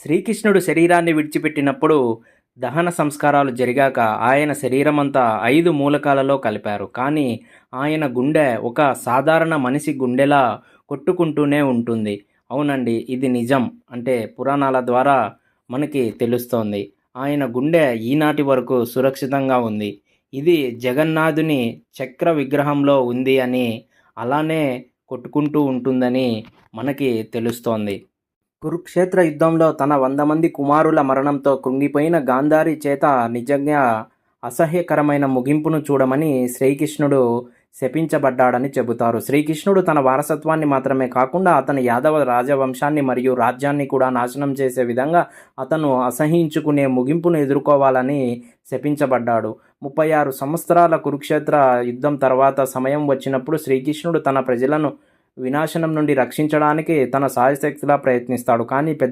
శ్రీకృష్ణుడు శరీరాన్ని విడిచిపెట్టినప్పుడు దహన సంస్కారాలు జరిగాక ఆయన శరీరమంతా 5 మూలకాలలో కలిపారు. కానీ ఆయన గుండె ఒక సాధారణ మనిషి గుండెలా కొట్టుకుంటూనే ఉంటుంది. అవునండి, ఇది నిజం. అంటే పురాణాల ద్వారా మనకి తెలుస్తోంది. ఆయన గుండె ఈనాటి వరకు సురక్షితంగా ఉంది. ఇది జగన్నాథుని చక్ర విగ్రహంలో ఉంది అని, అలానే కొట్టుకుంటూ ఉంటుందని మనకి తెలుస్తోంది. కురుక్షేత్ర యుద్ధంలో తన 100 మంది కుమారుల మరణంతో కృంగిపోయిన గాంధారి చేత నిజంగా అసహ్యకరమైన ముగింపును చూడమని శ్రీకృష్ణుడు శపించబడ్డాడని చెబుతారు. శ్రీకృష్ణుడు తన వారసత్వాన్ని మాత్రమే కాకుండా అతని యాదవ రాజవంశాన్ని మరియు రాజ్యాన్ని కూడా నాశనం చేసే విధంగా అతను అసహించుకునే ముగింపును ఎదుర్కోవాలని శపించబడ్డాడు. 36 సంవత్సరాల కురుక్షేత్ర యుద్ధం తర్వాత సమయం వచ్చినప్పుడు శ్రీకృష్ణుడు తన ప్రజలను వినాశనం నుండి రక్షించడానికి తన శాయశక్తులా ప్రయత్నిస్తాడు. కానీ పెద్ద